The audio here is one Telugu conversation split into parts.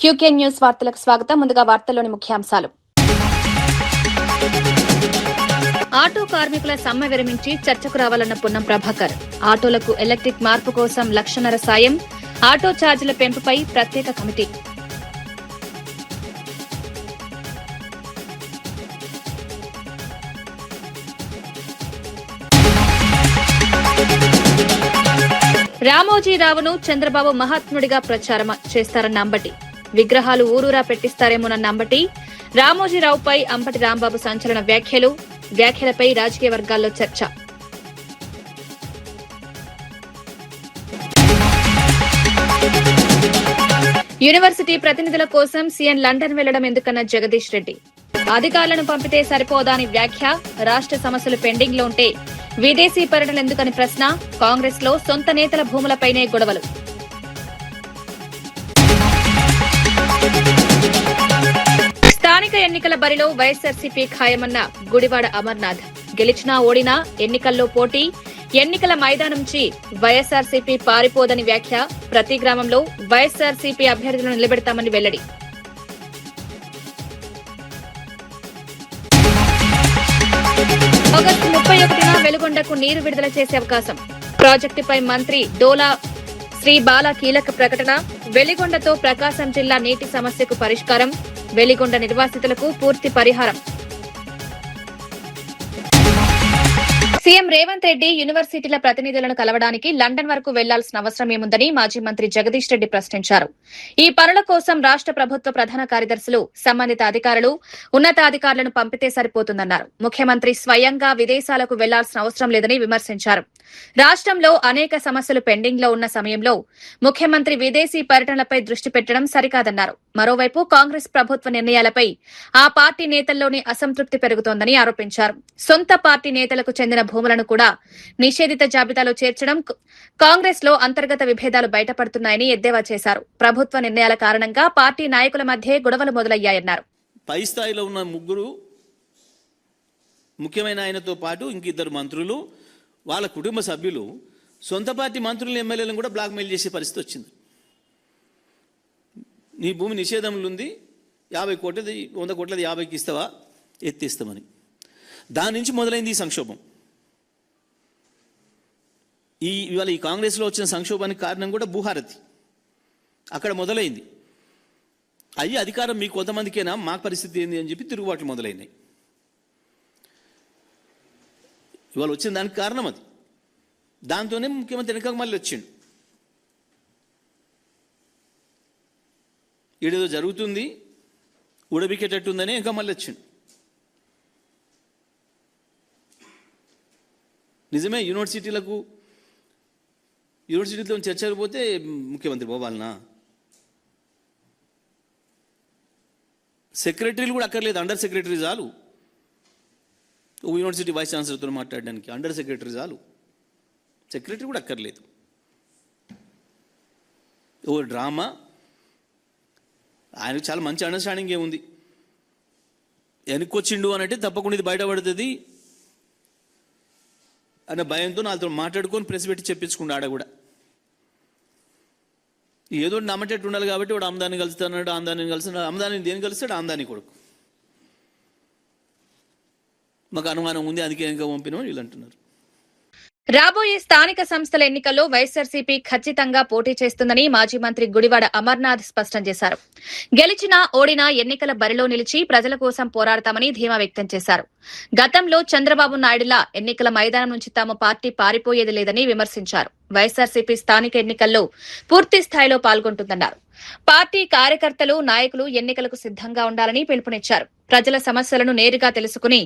క్యూకే న్యూస్ వార్తలకు స్వాగతం. ముందుగా వార్తల్లోని ముఖ్యాంశాలు. ఆటో కార్మికుల సమ్మె విరమించి చర్చకు రావాలన్న పొన్నం ప్రభాకర్. ఆటోలకు ఎలక్ట్రిక్ మార్పు కోసం 1,00,000 సాయం. ఆటో ఛార్జీల పెంపుపై ప్రత్యేక కమిటీ. రామోజీరావును చంద్రబాబు మహాత్ముడిగా ప్రచారం చేస్తారన్న అంబటి. విగ్రహాలు ఊరూరా పెట్టిస్తారేమోనన్న అంబటి. రామోజీరావుపై అంబటి రాంబాబు సంచలన వ్యాఖ్యలపై రాజకీయ వర్గాల్లో చర్చ. యూనివర్సిటీ ప్రతినిధుల కోసం సీఎం లండన్ వెళ్లడం ఎందుకన్న జగదీష్ రెడ్డి. అధికారులను పంపితే సరిపోదా అని వ్యాఖ్య. రాష్ట్ర సమస్యలు పెండింగ్ లో ఉంటే విదేశీ పర్యటన ఎందుకని ప్రశ్న. కాంగ్రెస్ లో సొంత నేతల భూములపైనే గొడవలు. స్థానిక ఎన్నికల బరిలో వైఎస్సార్సీపీ ఖాయమన్న గుడివాడ అమర్నాథ్. గెలిచినా ఓడినా ఎన్నికల్లో పోటీ. ఎన్నికల మైదానం నుంచి వైఎస్సార్సీపీ పారిపోదని వ్యాఖ్య. ప్రతి గ్రామంలో వైఎస్సార్సీపీ అభ్యర్థులను నిలబెడతామని వెల్లడి. ఆగస్టు 31న వెలుగొండకు నీరు విడుదల చేసే అవకాశం. ప్రాజెక్టుపై మంత్రి డోలా శ్రీ బాల కీలక ప్రకటన. వెలిగొండతో ప్రకాశం జిల్లా నీటి సమస్యకు పరిష్కారం. వెలిగొండ నిర్వాసితులకు పూర్తి పరిహారం. సీఎం రేవంత్ రెడ్డి యూనివర్సిటీల ప్రతినిధులను కలవడానికి లండన్ వరకు వెళ్లాల్సిన అవసరం ఏముందని మాజీ మంత్రి జగదీష్ రెడ్డి ప్రశ్నించారు. ఈ పనుల కోసం రాష్ట్ర ప్రభుత్వ ప్రధాన కార్యదర్శులు, సంబంధిత అధికారులు, ఉన్నతాధికారులను పంపితే సరిపోతుందన్నారు. ముఖ్యమంత్రి స్వయంగా విదేశాలకు వెళ్లాల్సిన అవసరం లేదని విమర్శించారు. రాష్ట్రంలో అనేక సమస్యలు పెండింగ్ లో ఉన్న సమయంలో ముఖ్యమంత్రి విదేశీ పర్యటనలపై దృష్టి పెట్టడం సరికాదన్నారు. మరోవైపు కాంగ్రెస్ ప్రభుత్వ నిర్ణయాలపై ఆ పార్టీ నేతల్లోని అసంతృప్తి పెరుగుతోందని ఆరోపించారు. సొంత పార్టీ నేతలకు చెందిన భూములను కూడా నిషేధిత జాబితాలో చేర్చడం, కాంగ్రెస్ లో అంతర్గత విభేదాలు బయటపడుతున్నాయని ఎద్దేవా చేశారు. ప్రభుత్వ నిర్ణయాల కారణంగా పార్టీ నాయకుల మధ్య గొడవలు మొదలయ్యాయన్నారు. పై స్థాయిలో ఉన్న ముగ్గురు ముఖ్యమైన ఆయనతో పాటు ఇంకిద్దరు మంత్రులు, వాళ్ళ కుటుంబ సభ్యులు సొంత పార్టీ మంత్రులను, ఎమ్మెల్యేలను కూడా బ్లాక్మెయిల్ చేసే పరిస్థితి వచ్చింది. నీ భూమి నిషేధంలో ఉంది, 50 కోట్లది 100 కోట్లది 50కి ఇస్తావా, ఎత్తిస్తామని. దాని నుంచి మొదలైంది ఈ సంక్షోభం. ఇవాళ ఈ కాంగ్రెస్లో వచ్చిన సంక్షోభానికి కారణం కూడా భూహారతి అక్కడ మొదలైంది. అయ్యి అధికారం మీకు కొంతమందికేనా, మాకు పరిస్థితి ఏంది అని చెప్పి తిరుగుబాట్లు మొదలైనాయి. ఇవాళ వచ్చిన దానికి కారణం అది. దాంతోనే ముఖ్యమంత్రి వెనక మళ్ళీ వచ్చిండు. ఈడేదో జరుగుతుంది, ఉడబికేటట్టుందని ఇంకా మళ్ళీ వచ్చిండు. నిజమే, యూనివర్సిటీతో చర్చలు పోతే ముఖ్యమంత్రి పోవాలనా? సెక్రటరీలు కూడా అక్కర్లేదు, అండర్ సెక్రటరీ చాలు. యూనివర్సిటీ వైస్ ఛాన్సలర్తో మాట్లాడడానికి అండర్ సెక్రటరీ చాలు, సెక్రటరీ కూడా అక్కర్లేదు. ఓ డ్రామా. ఆయనకు చాలా మంచి అండర్స్టాండింగ్ ఏముంది. వెనక్కొచ్చిండు అని అంటే తప్పకుండా ఇది బయటపడుతుంది అన్న భయంతో నాతో మాట్లాడుకొని ప్రెస్ పెట్టి చెప్పించుకుంటా. ఆడ కూడా ఏదో నమ్మటట్టు ఉండాలి కాబట్టి వాడు ఆమ్దాన్ని కలుస్తాడు, ఆమ్దాన్ని కలుస్తాడు. ఆమ్దాన్ని దేని కలుస్తాడు? ఆమ్దాని కొడుకు. మాకు అనుమానం ఉంది, అందుకే ఇంకా పంపినామని వీళ్ళు అంటున్నారు. రాబోయే స్థానిక సంస్థల ఎన్నికల్లో వైఎస్సార్సీపీ ఖచ్చితంగా పోటీ చేస్తుందని మాజీ మంత్రి గుడివాడ అమర్నాథ్ స్పష్టం చేశారు. గెలిచినా ఓడినా ఎన్నికల బరిలో నిలిచి ప్రజల కోసం పోరాడతామని ధీమా వ్యక్తం చేశారు. గతంలో చంద్రబాబు నాయుడులా ఎన్నికల మైదానం నుంచి తమ పార్టీ పారిపోయేది లేదని విమర్శించారు. వైఎస్సార్సీపీ స్థానిక ఎన్నికల్లో పూర్తి స్థాయిలో పాల్గొంటుందన్నారు. పార్టీ కార్యకర్తలు, నాయకులు ఎన్నికలకు సిద్దంగా ఉండాలని పిలుపునిచ్చారు. ప్రజల సమస్యలను నేరుగా తెలుసుకుని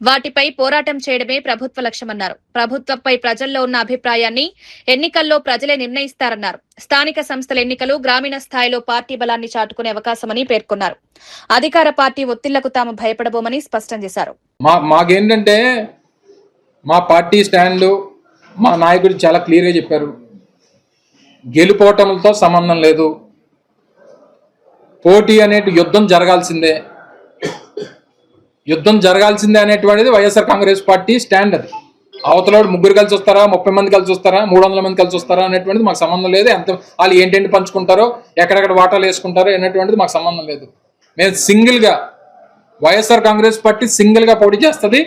వాటిపై పోరాటం చేయడమే ప్రభుత్వ లక్ష్యమన్నారు. ప్రభుత్వంపై ప్రజల్లో ఉన్న అభిప్రాయాన్ని ఎన్నికల్లో ప్రజలే నిర్ణయిస్తారన్నారు. స్థానిక సంస్థల ఎన్నికలు గ్రామీణ స్థాయిలో పార్టీ బలాన్ని చాటుకునే అవకాశమని పేర్కొన్నారు. అధికార పార్టీ ఒత్తిళ్లకు తాము భయపడబోమని స్పష్టం చేశారు. మాకేంటంటే మా పార్టీ స్టాండ్, మా నాయకుడు చాలా క్లియర్గా చెప్పారు. గెలుపోవటంతో సంబంధం లేదు, పోటీ అనేటి యుద్ధం జరగాల్సిందే అనేటువంటిది వైఎస్ఆర్ కాంగ్రెస్ పార్టీ స్టాండ్. అది అవతల ముగ్గురు కలిసి వస్తారా, 30 మంది కలిసి వస్తారా, 300 మంది కలిసి వస్తారా అనేటువంటిది మాకు సంబంధం లేదు. ఎంత వాళ్ళు ఏంటంటే పంచుకుంటారో, ఎక్కడెక్కడ వాటాలు వేసుకుంటారో అనేటువంటిది మాకు సంబంధం లేదు. మేము సింగిల్గా వైఎస్ఆర్ కాంగ్రెస్ పార్టీ సింగిల్గా పోటీ చేస్తుంది.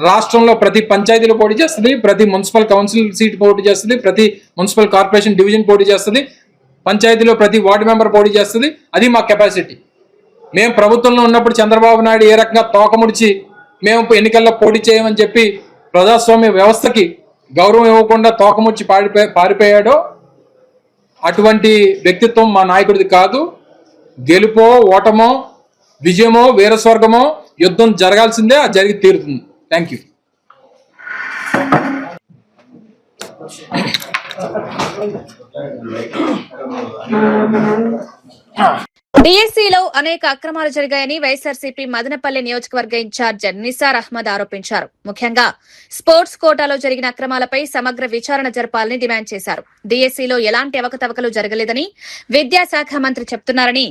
రాష్ట్రంలో ప్రతి పంచాయతీలో పోటీ చేస్తుంది, ప్రతి మున్సిపల్ కౌన్సిల్ సీట్ పోటీ చేస్తుంది, ప్రతి మున్సిపల్ కార్పొరేషన్ డివిజన్ పోటీ చేస్తుంది, పంచాయతీలో ప్రతి వార్డు మెంబర్ పోటీ చేస్తుంది. అది మా కెపాసిటీ. మేము ప్రభుత్వంలో ఉన్నప్పుడు చంద్రబాబు నాయుడు ఏ రకంగా తోకముడిచి మేము ఎన్నికల్లో పోటీ చేయమని చెప్పి ప్రజాస్వామ్య వ్యవస్థకి గౌరవం ఇవ్వకుండా తోకముడిచి పారిపోయాడో అటువంటి వ్యక్తిత్వం మా నాయకుడిది కాదు. గెలుపో ఓటమో విజయమో వీరస్వర్గమో యుద్ధం జరగాల్సిందే, అది జరిగి తీరుతుంది. Thank you. డిఎస్సీలో అనేక అక్రమాలు జరిగాయని వైఎస్ఆర్సీపీ మదనపల్లి నియోజకవర్గ ఇన్ఛార్జ్ నిసార్ అహ్మద్ ఆరోపించారు. ముఖ్యంగా స్పోర్ట్స్ కోటాలో జరిగిన అక్రమాలపై సమగ్ర విచారణ జరపాలని డిమాండ్ చేశారు. డిఎస్సీలో ఎలాంటి అవకతవకలు జరగలేదని విద్యాశాఖ మంత్రి చెప్తున్నారని,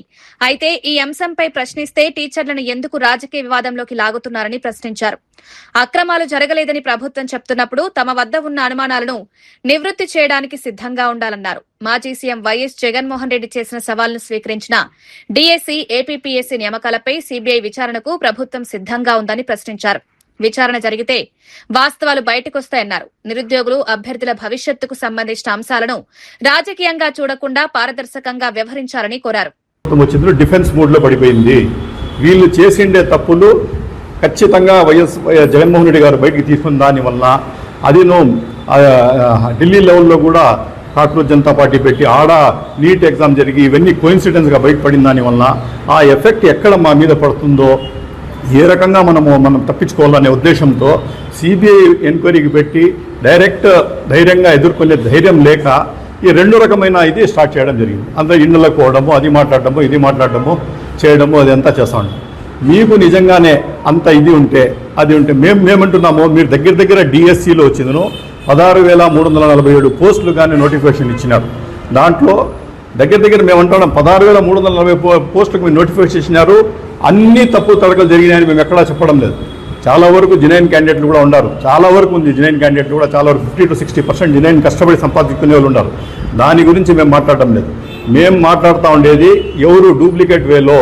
అయితే ఈ అంశంపై ప్రశ్నిస్తే టీచర్లను ఎందుకు రాజకీయ వివాదంలోకి లాగుతున్నారని ప్రశ్నించారు. అక్రమాలు జరగలేదని ప్రభుత్వం చెప్తున్నప్పుడు తమ వద్ద ఉన్న అనుమానాలను నివృత్తి చేయడానికి సిద్దంగా ఉండాలన్నారు. మాజీ సీఎం వైఎస్ జగన్మోహన్ రెడ్డి చేసిన సవాల్ను స్వీకరించిన డిఎస్సీ, ఏపీపీఎస్సీ నియామకాలపై సీబీఐ విచారణకు ప్రభుత్వం సిద్దంగా ఉందని ప్రశ్నించారు. విచారణ జరిగితే వాస్తవాలు బయటకొస్తాయన్నారు. నిరుద్యోగులు, అభ్యర్థుల భవిష్యత్తుకు సంబంధించిన అంశాలను రాజకీయంగా చూడకుండా పారదర్శకంగా వ్యవహరించాలని కోరారు. డిఫెన్స్ మూడ్ లో పడిపోయింది. వీళ్ళు చేసిండే తప్పులు ఖచ్చితంగా వైఎస్ జగన్మోహన్ రెడ్డి గారు బయటికి తీసుకున్న దాని వల్ల అదిను ఢిల్లీ లెవెల్లో కూడా కాక్రోచ్ జనతా పార్టీ పెట్టి ఆడ నీట్ ఎగ్జామ్ జరిగి ఇవన్నీ కోయిన్సిడెన్స్గా బయటపడిన దానివల్ల ఆ ఎఫెక్ట్ ఎక్కడ మా మీద పడుతుందో, ఏ రకంగా మనం తప్పించుకోవాలనే ఉద్దేశంతో సిబిఐ ఎంక్వైరీకి పెట్టి ధైర్యంగా ఎదుర్కొనే ధైర్యం లేక ఈ 2 రకమైన ఇది స్టార్ట్ చేయడం జరిగింది. అందరూ ఇళ్ళకు పోవడము, అది మాట్లాడటము, ఇది మాట్లాడటము చేయడము, అదంతా చేస్తా ఉంటాం. మీకు నిజంగానే అంత ఇది ఉంటే అది ఉంటే మేమంటున్నాము, మీరు దగ్గర డిఎస్సిలో వచ్చిందను 16,347 పోస్టులు కానీ నోటిఫికేషన్ ఇచ్చినారు. దాంట్లో దగ్గర మేము అంటున్నాం 16,340 పోస్టులకు మీరు నోటిఫికేషన్ ఇచ్చినారు. అన్ని తప్పు తడకలు జరిగినాయని మేము ఎక్కడా చెప్పడం లేదు. చాలా వరకు జెన్యూన్ క్యాండిడేట్లు కూడా ఉన్నారు. చాలా వరకు ఉంది జెన్యూన్ క్యాండిడేట్లు కూడా, చాలా వరకు 50 to 60% జెన్యూన్ కష్టపడి సంపాదించుకునే వాళ్ళు ఉన్నారు. దాని గురించి మేము మాట్లాడటం లేదు. మేము మాట్లాడుతూ ఉండేది ఎవరు డూప్లికేట్ వేలో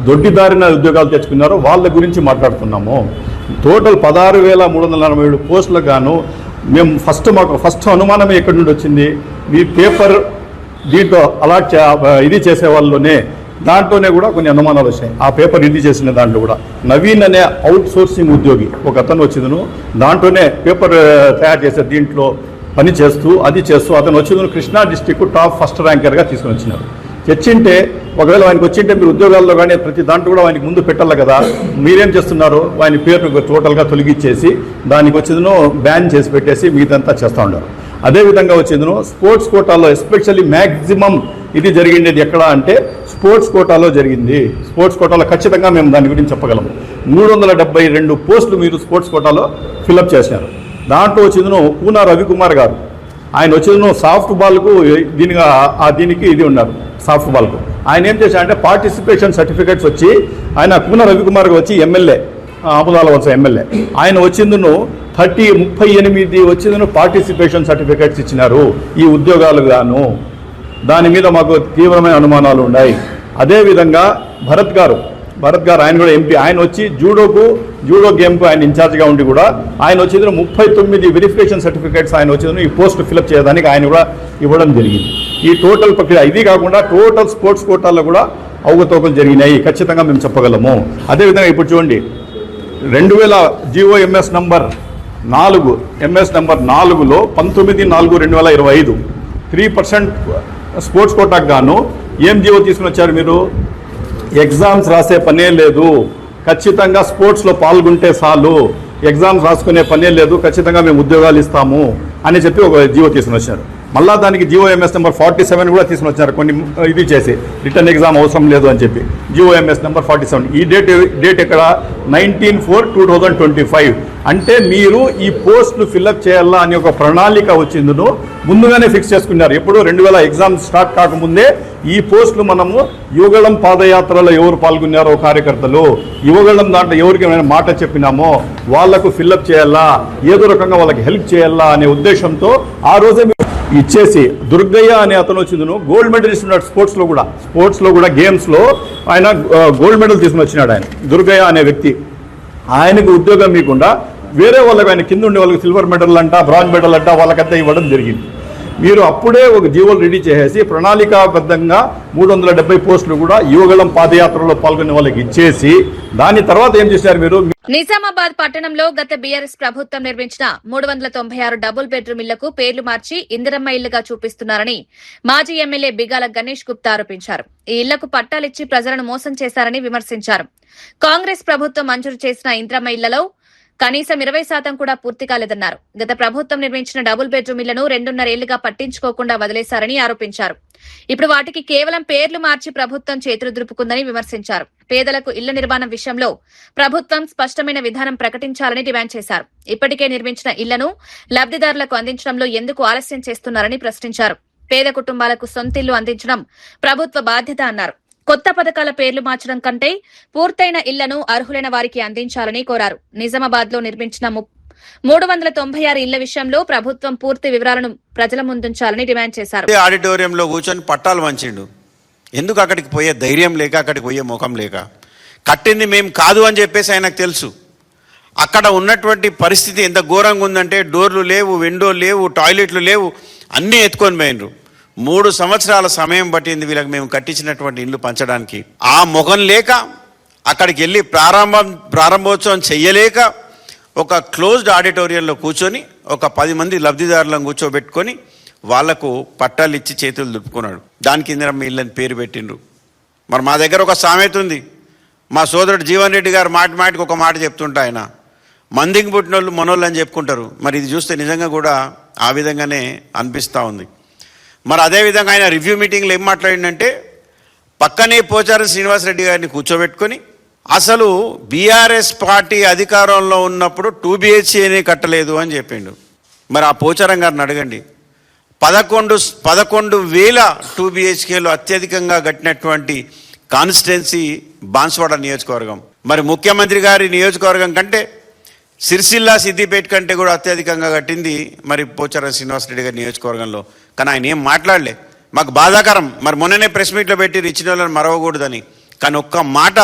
దొడ్డిదారిన ఉద్యోగాలు తెచ్చుకున్నారో వాళ్ళ గురించి మాట్లాడుతున్నాము. టోటల్ 16,347 పోస్టులకు గాను మేము మాకు ఫస్ట్ అనుమానమే ఎక్కడి నుండి వచ్చింది, మీ పేపర్ దీంట్లో అలాట్ ఇది చేసే వాళ్ళలోనే దాంట్లోనే కూడా కొన్ని అనుమానాలు వచ్చాయి. ఆ పేపర్ ఇది చేసిన దాంట్లో కూడా నవీన్ అనే అవుట్ సోర్సింగ్ ఉద్యోగి ఒక అతను వచ్చిందను, దాంట్లోనే పేపర్ తయారు చేసే దీంట్లో పని చేస్తూ అతను వచ్చిందను కృష్ణా డిస్టిక్ టాప్ ఫస్ట్ ర్యాంకర్గా తీసుకుని వచ్చినారు. తెచ్చింటే ఒకవేళ ఆయనకు వచ్చింటే మీరు ఉద్యోగాల్లో కానీ ప్రతి దాంట్లో కూడా ఆయనకి ముందు పెట్టాలి కదా. మీరేం చేస్తున్నారు, ఆయన పేరును టోటల్గా తొలగించేసి దానికి వచ్చిందను బ్యాన్ చేసి పెట్టేసి మీదంతా చేస్తూ ఉన్నారు. అదేవిధంగా వచ్చిందను స్పోర్ట్స్ కోటాలో ఎస్పెషల్లీ మ్యాక్సిమం ఇది జరిగిండేది ఎక్కడ అంటే స్పోర్ట్స్ కోటాలో జరిగింది. స్పోర్ట్స్ కోటాలో ఖచ్చితంగా మేము దాని గురించి చెప్పగలము. 372 పోస్టులు మీరు స్పోర్ట్స్ కోటాలో ఫిలప్ చేసినారు. దాంట్లో వచ్చిందను పూనా రవికుమార్ గారు, ఆయన వచ్చిందను సాఫ్ట్ బాల్కు దీనికి ఇది ఉన్నారు. సాఫ్ట్ బాల్కు ఆయన ఏం చేశారంటే పార్టిసిపేషన్ సర్టిఫికేట్స్ వచ్చి ఆయన పూనా రవికుమార్ వచ్చి ఎమ్మెల్యే, ఆముదాల వలస ఎమ్మెల్యే, ఆయన వచ్చిందను 38 వచ్చిందను పార్టిసిపేషన్ సర్టిఫికేట్స్ ఇచ్చినారు ఈ ఉద్యోగాలు గాను. దాని మీద మాకు తీవ్రమైన అనుమానాలు ఉన్నాయి. అదేవిధంగా భరత్ గారు ఆయన కూడా ఎంపీ, ఆయన వచ్చి జూడో గేమ్కు ఆయన ఇన్ఛార్జ్గా ఉండి కూడా ఆయన వచ్చింది 39 వెరిఫికేషన్ సర్టిఫికేట్స్ ఆయన వచ్చింది ఈ పోస్ట్ ఫిలప్ చేయడానికి ఆయన కూడా ఇవ్వడం జరిగింది. ఈ టోటల్ ప్రక్రియ ఇది కాకుండా టోటల్ స్పోర్ట్స్ కోటాల్లో కూడా అవకతవకలు జరిగినాయి ఖచ్చితంగా మేము చెప్పగలము. అదేవిధంగా ఇప్పుడు చూడండి 2000 జీవో ఎంఎస్ నంబర్ 4లో 19/4/2025 3% స్పోర్ట్స్ కోటాకు గాను ఏం జీవో తీసుకుని వచ్చారు మీరు, ఎగ్జామ్స్ రాసే పనే లేదు, ఖచ్చితంగా స్పోర్ట్స్లో పాల్గొంటే చాలు, ఎగ్జామ్స్ రాసుకునే పనే లేదు, ఖచ్చితంగా మేము ఉద్యోగాలు ఇస్తాము అని చెప్పి ఒక జీవో తీసుకుని వచ్చారు. మళ్ళా దానికి GOMS నెంబర్ 47 కూడా తీసుకుని వచ్చారు, కొన్ని ఇది చేసి రిటర్న్ ఎగ్జామ్ అవసరం లేదు అని చెప్పి. GOMS నెంబర్ 47 ఈ డేట్ ఇక్కడ 19/4/2025. అంటే మీరు ఈ పోస్టులు ఫిల్అప్ చేయాలా అని ఒక ప్రణాళిక వచ్చిందును ముందుగానే ఫిక్స్ చేసుకున్నారు. ఎప్పుడు 2000 ఎగ్జామ్ స్టార్ట్ కాకముందే ఈ పోస్టులు మనము యువగళం పాదయాత్రలో ఎవరు పాల్గొన్నారో కార్యకర్తలు, యువగళం దాంట్లో ఎవరికి ఏమైనా మాట చెప్పినామో వాళ్ళకు ఫిల్అప్ చేయాలా, ఏదో రకంగా వాళ్ళకి హెల్ప్ చేయాలా అనే ఉద్దేశంతో ఆ రోజే ఇచ్చేసి దుర్గయ్య అనే అతను వచ్చిందును గోల్డ్ మెడలిస్ట్ ఉన్నాడు స్పోర్ట్స్లో కూడా గేమ్స్లో ఆయన గోల్డ్ మెడల్ తీసుకుని వచ్చినాడు. ఆయన దుర్గయ్య అనే వ్యక్తి, ఆయనకు ఉద్యోగం ఇవ్వకుండా వేరే వాళ్ళకి ఆయన కింద ఉండే వాళ్ళకి సిల్వర్ మెడల్ అంట, బ్రాంజ్ మెడల్ అంట వాళ్ళకంతా ఇవ్వడం జరిగింది. మీరు అప్పుడే ఒక జీవోలు రెడీ చేసేసి ప్రణాళికాబద్ధంగా 370 పోస్టులు కూడా యువగళం పాదయాత్రలో పాల్గొనే వాళ్ళకి ఇచ్చేసి దాని తర్వాత ఏం చేశారు మీరు? నిజామాబాద్ పట్టణంలో గత బీఆర్ఎస్ ప్రభుత్వం నిర్మించిన 396 డబుల్ బెడ్రూమ్ ఇళ్లకు పేర్లు మార్చి ఇందిరమ్మ ఇళ్లుగా చూపిస్తున్నారని మాజీ ఎమ్మెల్యే బిగాల గణేష్ గుప్తా ఆరోపించారు. ఈ ఇళ్లకు పట్టాలిచ్చి ప్రజలను మోసం చేశారని విమర్శించారు. కాంగ్రెస్ ప్రభుత్వం మంజూరు చేసిన ఇందిరమ్మ ఇళ్లలో కనీసం 20% కూడా పూర్తి కాలేదన్నారు. గత ప్రభుత్వం నిర్మించిన డబుల్ బెడ్రూమ్ ఇళ్లను 2.5 ఏళ్లుగా పట్టించుకోకుండా వదిలేశారని ఆరోపించారు. ఇప్పుడు వాటికి కేవలం పేర్లు మార్చి ప్రభుత్వం చేతులు దులుపుకుందని విమర్శించారు. పేదలకు ఇళ్ల నిర్మాణం విషయంలో ప్రభుత్వం స్పష్టమైన విధానం ప్రకటించాలని డిమాండ్ చేశారు. ఇప్పటికే నిర్మించిన ఇళ్లను లబ్దిదారులకు అందించడంలో ఎందుకు ఆలస్యం చేస్తున్నారని ప్రశ్నించారు. పేద కుటుంబాలకు సొంతిల్లు అందించడం ప్రభుత్వ బాధ్యత అన్నారు. కొత్త పథకాల పేర్లు మార్చడం కంటే పూర్తయిన ఇళ్లను అర్హులైన వారికి అందించాలని కోరారు. నిజామాబాద్ లో నిర్మించిన 396 ఇళ్ల విషయంలో ప్రభుత్వం పూర్తి వివరాలను ప్రజల ముందుంచాలని డిమాండ్ చేశారు. ఆడిటోరియంలో కూర్చొని పట్టాలు వంచిండు. ఎందుకు అక్కడికి పోయే ధైర్యం లేక, అక్కడికి పోయే ముఖం లేక, కట్టింది మేము కాదు అని చెప్పేసి ఆయనకు తెలుసు. అక్కడ ఉన్నటువంటి పరిస్థితి ఎంత ఘోరంగా ఉందంటే డోర్లు లేవు, విండోలు లేవు, టాయిలెట్లు లేవు, అన్నీ ఎత్తుకొని పోయినరు. 3 సంవత్సరాల సమయం పట్టింది వీళ్ళకి మేము కట్టించినటువంటి ఇల్లు పంచడానికి. ఆ ముఖం లేక అక్కడికి వెళ్ళి ప్రారంభోత్సవం చెయ్యలేక ఒక క్లోజ్డ్ ఆడిటోరియంలో కూర్చొని ఒక 10 మంది లబ్ధిదారులను కూర్చోబెట్టుకొని వాళ్లకు పట్టాలు ఇచ్చి చేతులు దులుపుకున్నాడు. దానికి ఇందిరమ్మ ఇల్లు అని పేరు పెట్టిండ్రు. మరి మా దగ్గర ఒక సామెత ఉంది. మా సోదరుడు జీవన్ రెడ్డి గారు మాటికి ఒక మాట చెప్తుంటా, ఆయన మందికి పుట్టినోళ్ళు మనోళ్ళు అని చెప్పుకుంటారు. మరి ఇది చూస్తే నిజంగా కూడా ఆ విధంగానే అనిపిస్తూ ఉంది. మరి అదేవిధంగా ఆయన రివ్యూ మీటింగ్లో ఏం మాట్లాడిందంటే పక్కనే పోచారం శ్రీనివాసరెడ్డి గారిని కూర్చోబెట్టుకొని అసలు బీఆర్ఎస్ పార్టీ అధికారంలో ఉన్నప్పుడు 2 BHCనే కట్టలేదు అని చెప్పిండు. మరి ఆ పోచారం గారిని అడగండి. 11,000 2 BHKలు అత్యధికంగా కట్టినటువంటి కాన్స్టిట్యున్సీ బాన్స్వాడ నియోజకవర్గం. మరి ముఖ్యమంత్రి గారి నియోజకవర్గం కంటే సిరిసిల్ల, సిద్దిపేట కంటే కూడా అత్యధికంగా కట్టింది మరి పోచారం శ్రీనివాసరెడ్డి గారి నియోజకవర్గంలో. కానీ ఆయన ఏం మాట్లాడలే. మాకు బాధాకరం. మరి మొన్ననే ప్రెస్ మీట్లో పెట్టి ఇచ్చిన వాళ్ళని మరవకూడదని. కానీ ఒక్క మాట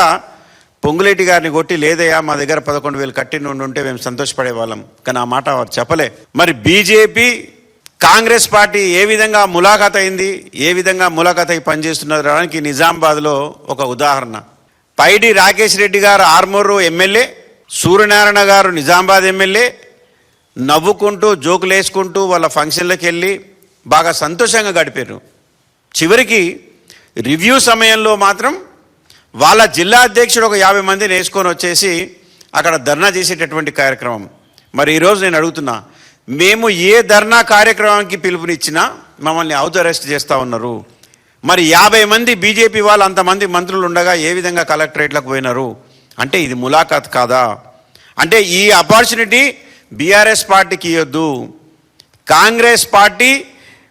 పొంగులేటి గారిని కొట్టి లేదయ్యా మా దగ్గర 11,000 కట్టి ఉంటే మేము సంతోషపడే వాళ్ళం. కానీ ఆ మాట వారు చెప్పలే. మరి బీజేపీ కాంగ్రెస్ పార్టీ ఏ విధంగా ములాఖాత్ అయింది, ఏ విధంగా ములాఖాత్ అయి పనిచేస్తున్నదానికి నిజామాబాద్లో ఒక ఉదాహరణ. పైడి రాకేష్ రెడ్డి గారు ఆర్మూరు ఎమ్మెల్యే, సూర్యనారాయణ గారు నిజామాబాద్ ఎమ్మెల్యే నవ్వుకుంటూ జోకులు వేసుకుంటూ వాళ్ళ ఫంక్షన్లకు వెళ్ళి బాగా సంతోషంగా గడిపారు. చివరికి రివ్యూ సమయంలో మాత్రం వాళ్ళ జిల్లా అధ్యక్షుడు ఒక 50 మందిని వేసుకొని వచ్చేసి అక్కడ ధర్నా చేసేటటువంటి కార్యక్రమం. మరి ఈరోజు నేను అడుగుతున్నా, మేము ఏ ధర్నా కార్యక్రమానికి పిలుపునిచ్చినా మమ్మల్ని హౌస్ అరెస్ట్ చేస్తూ ఉన్నారు. మరి 50 మంది బీజేపీ వాళ్ళు అంతమంది మంత్రులు ఉండగా ఏ విధంగా కలెక్టరేట్లకు పోయినారు అంటే ఇది ములాఖాత్ కాదా? అంటే ఈ ఆపర్చునిటీ బీఆర్ఎస్ పార్టీకి ఇవ్వద్దు. కాంగ్రెస్ పార్టీ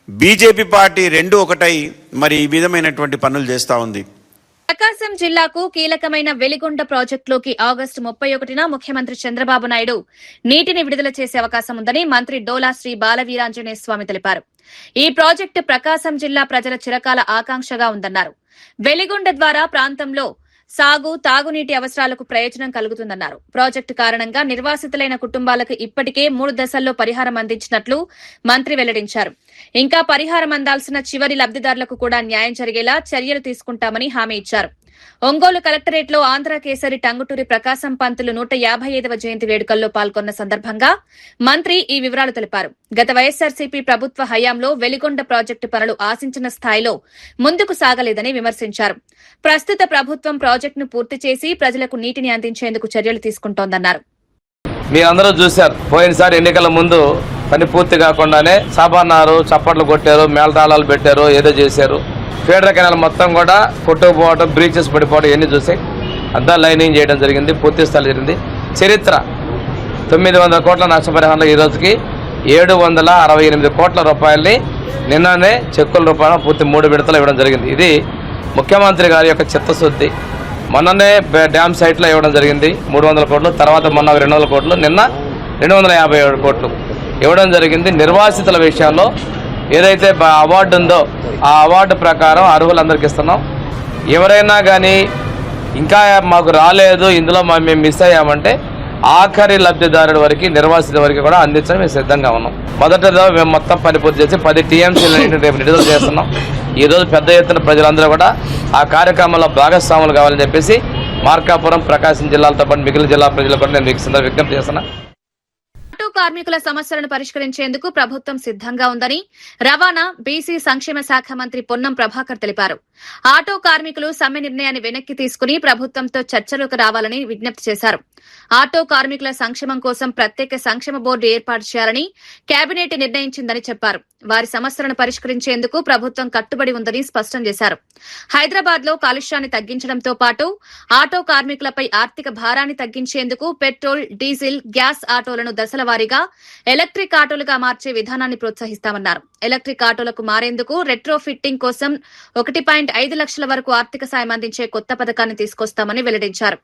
బీజేపీ పార్టీ రెండు ఒకటై మరి ఈ విధమైనటువంటి పనులు చేస్తూ ఉంది. ప్రకాశం జిల్లాకు కీలకమైన వెలిగొండ ప్రాజెక్టులోకి ఆగస్టు 31న ముఖ్యమంత్రి చంద్రబాబు నాయుడు నీటిని విడుదల చేసే అవకాశం ఉందని మంత్రి డోలా శ్రీ బాలవీరాంజనేయ స్వామి తెలిపారు. ఈ ప్రాజెక్టు ప్రకాశం జిల్లా ప్రజల చిరకాల ఆకాంక్షగా ఉందన్నారు. వెలిగొండ ద్వారా ప్రాంతంలో సాగు, తాగునీటి అవసరాలకు ప్రయోజనం కలుగుతుందన్నారు. ప్రాజెక్టు కారణంగా నిర్వాసితులైన కుటుంబాలకు ఇప్పటికే 3 దశల్లో పరిహారం అందించినట్లు మంత్రి వెల్లడించారు. ఇంకా పరిహారం అందాల్సిన చివరి లబ్దిదారులకు కూడా న్యాయం జరిగేలా చర్యలు తీసుకుంటామని హామీ ఇచ్చారు. ఒంగోలు కలెక్టరేట్లో ఆంధ్ర కేసరి టంగుటూరి ప్రకాశం పంతులు 155వ జయంతి వేడుకల్లో పాల్గొన్న సందర్భంగా మంత్రి ఈ వివరాలు తెలిపారు. గత వైఎస్సార్సీపీ ప్రభుత్వ హయాంలో వెలిగొండ ప్రాజెక్టు పనులు ఆశించిన స్థాయిలో ముందుకు సాగలేదని విమర్శించారు. ప్రస్తుత ప్రభుత్వం ప్రాజెక్టును పూర్తి చేసి ప్రజలకు నీటిని అందించేందుకు చర్యలు తీసుకుంటోందన్నారు. మీరందరూ చూశారు, పోయినసారి ఎన్నికల ముందు పని పూర్తి కాకుండానే సాబాన్నారు, చప్పట్లు కొట్టారు, మేళతాళాలు పెట్టారు, ఏదో చేశారు. ఫీడర్ కెనాల్ మొత్తం కూడా కొట్టుకుపోవడం, బ్రీచెస్ పడిపోవడం ఇవన్నీ చూసి అంతా లైనింగ్ చేయడం జరిగింది. పూర్తి స్థాయి జరిగింది. చరిత్ర 900 కోట్ల నష్టపరిహారంలో ఈ రోజుకి 768 కోట్ల రూపాయలని నిన్ననే చెక్కుల రూపాయన పూర్తి 3 విడతలు ఇవ్వడం జరిగింది. ఇది ముఖ్యమంత్రి గారి యొక్క చిత్తశుద్ధి. మొన్ననే డ్యామ్ సైట్లో ఇవ్వడం జరిగింది 300 కోట్లు, తర్వాత మొన్న 200 కోట్లు, నిన్న 257 కోట్లు ఇవ్వడం జరిగింది. నిర్వాసితుల విషయంలో ఏదైతే అవార్డు ఉందో ఆ అవార్డు ప్రకారం అర్హులందరికీ ఇస్తున్నాం. ఎవరైనా కానీ ఇంకా మాకు రాలేదు, ఇందులో మేము మిస్ అయ్యామంటే ఆఖరి లబ్ధిదారుడి వరకు, నిర్వాసిత వరకు కూడా అందించడం మేము సిద్ధంగా ఉన్నాం. మొదటిదో మేము మొత్తం పని పూర్తి చేసి 10 టీఎంసీలను రేపు విడుదల చేస్తున్నాం. ఈరోజు పెద్ద ఎత్తున ప్రజలందరూ కూడా ఆ కార్యక్రమంలో భాగస్వాములు కావాలని చెప్పేసి మార్కాపురం, ప్రకాశం జిల్లాలతో పాటు మిగిలిన జిల్లా ప్రజలు కూడా నేను మీకు విజ్ఞప్తి చేస్తున్నా. ఆటో కార్మికుల సమస్యలను పరిష్కరించేందుకు ప్రభుత్వం సిద్ధంగా ఉందని రవాణా, బీసీ సంక్షేమ శాఖ మంత్రి పొన్నం ప్రభాకర్ తెలిపారు. ఆటో కార్మికులు సమ్మె నిర్ణయాన్ని వెనక్కి తీసుకుని ప్రభుత్వంతో చర్చలకు రావాలని విజ్ఞప్తి చేశారు. ఆటో కార్మికుల సంక్షేమం కోసం ప్రత్యేక సంక్షేమ బోర్డు ఏర్పాటు చేయాలని కేబినెట్ నిర్ణయించిందని చెప్పారు. వారి సమస్యలను పరిష్కరించేందుకు ప్రభుత్వం కట్టుబడి ఉందని స్పష్టం చేశారు. హైదరాబాద్ లో కాలుష్యాన్ని తగ్గించడంతో పాటు ఆటో కార్మికులపై ఆర్థిక భారాన్ని తగ్గించేందుకు పెట్రోల్, డీజిల్, గ్యాస్ ఆటోలను దశల వారీగా ఎలక్ట్రిక్ ఆటోలుగా మార్చే విధానాన్ని ప్రోత్సహిస్తామన్నారు. ఎలక్ట్రిక్ ఆటోలకు మారేందుకు రెట్రో ఫిట్టింగ్ కోసం 1.5 లక్షల వరకు ఆర్థిక సాయం అందించే కొత్త పథకాన్ని తీసుకొస్తామని వెల్లడించారు.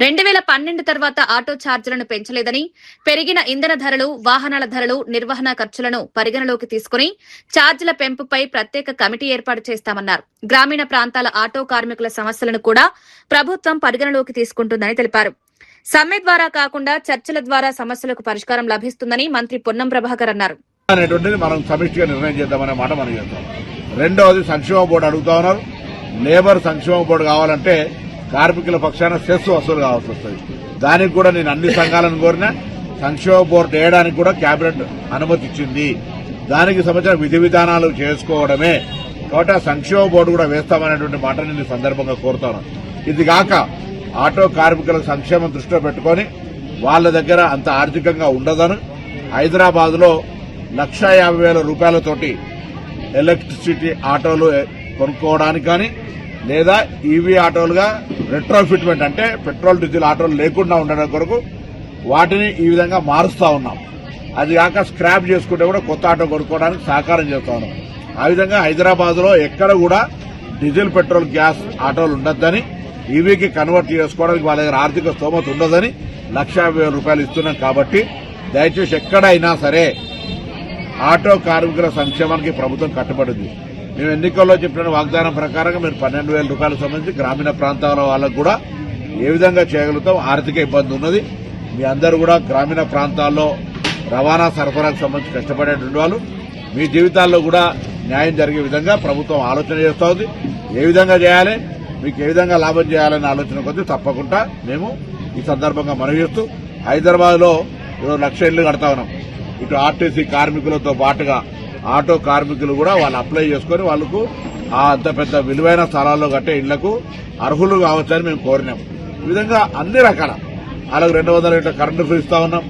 2012 తర్వాత ఆటో ఛార్జీలను పెంచలేదని, పెరిగిన ఇంధన ధరలు, వాహనాల ధరలు, నిర్వహణ ఖర్చులను పరిగణలోకి తీసుకుని ఛార్జీల పెంపుపై ప్రత్యేక కమిటీ ఏర్పాటు చేస్తామన్నారు. గ్రామీణ ప్రాంతాల ఆటో కార్మికుల సమస్యలను కూడా ప్రభుత్వం పరిగణలోకి తీసుకుంటుందని తెలిపారు. సమ్మె ద్వారా కాకుండా చర్చల ద్వారా సమస్యలకు పరిష్కారం లభిస్తుందని మంత్రి పొన్నం ప్రభాకర్ అన్నారు. అనేటువంటిది మనం సమిష్టిగా నిర్ణయం చేద్దామనే మాట మనం చేద్దాం. రెండవది సంక్షేమ బోర్డు అడుగుతా ఉన్నారు. లేబర్ సంక్షేమ బోర్డు కావాలంటే కార్మికుల పక్షాన సెస్ వసూలు కావాల్సి వస్తుంది. దానికి కూడా నేను అన్ని సంఘాలను కోరిన సంక్షేమ బోర్డు వేయడానికి కూడా కేబినెట్ అనుమతి ఇచ్చింది. దానికి సంబంధించిన విధి విధానాలు చేసుకోవడమే కాబట్టి ఆ సంక్షేమ బోర్డు కూడా వేస్తామనేటువంటి మాట నేను సందర్భంగా కోరుతాను. ఇది కాక ఆటో కార్మికుల సంక్షేమం దృష్టిలో పెట్టుకుని వాళ్ళ దగ్గర అంత ఆర్థికంగా ఉండదని హైదరాబాద్ లో 1,50,000 రూపాయలతోటి ఎలక్ట్రిసిటీ ఆటోలు కొనుక్కోవడానికి కానీ లేదా ఈవీ ఆటోలుగా రెట్రోఫిట్మెంట్ అంటే పెట్రోల్, డీజిల్ ఆటోలు లేకుండా ఉండడం కొరకు వాటిని ఈ విధంగా మారుస్తా ఉన్నాం. అది కాక స్క్రాప్ చేసుకుంటే కూడా కొత్త ఆటో కొనుక్కోవడానికి సహకారం చేస్తా ఉన్నాం. ఆ విధంగా హైదరాబాద్ లో ఎక్కడ కూడా డీజిల్, పెట్రోల్, గ్యాస్ ఆటోలు ఉండొద్దని, ఈవీకి కన్వర్ట్ చేసుకోవడానికి వాళ్ళ దగ్గర ఆర్థిక స్తోమత ఉండదని 1,50,000 రూపాయలు ఇస్తున్నాం. కాబట్టి దయచేసి ఎక్కడైనా సరే ఆటో కార్మికుల సంక్షేమానికి ప్రభుత్వం కట్టుబడింది. మేము ఎన్నికల్లో చెప్పిన వాగ్దానం ప్రకారంగా మీరు 12,000 రూపాయలకు సంబంధించి గ్రామీణ ప్రాంతాల వాళ్ళకు కూడా ఏ విధంగా చేయగలుగుతాం. ఆర్థిక ఇబ్బంది ఉన్నది. మీ అందరూ కూడా గ్రామీణ ప్రాంతాల్లో రవాణా సరఫరాకు సంబంధించి కష్టపడేటువంటి వాళ్ళు, మీ జీవితాల్లో కూడా న్యాయం జరిగే విధంగా ప్రభుత్వం ఆలోచన చేస్తూ ఉంది. ఏ విధంగా చేయాలి, మీకు ఏ విధంగా లాభం చేయాలనే ఆలోచన కొద్దీ తప్పకుండా మేము ఈ సందర్భంగా మనవి చేస్తూ హైదరాబాద్ లో 1,00,000 ఇళ్లు కడతా ఉన్నాం. ఇటు ఆర్టీసీ కార్మికులతో పాటుగా ఆటో కార్మికులు కూడా వాళ్ళు అప్లై చేసుకుని వాళ్లకు అంత పెద్ద విలువైన స్థలాల్లో కట్టే ఇళ్లకు అర్హులు కావచ్చని మేము కోరినాం. ఈ విధంగా అన్ని రకాల వాళ్ళకు 200 యూనిట్ల కరెంటు ఫ్రీ ఇస్తా ఉన్నాం,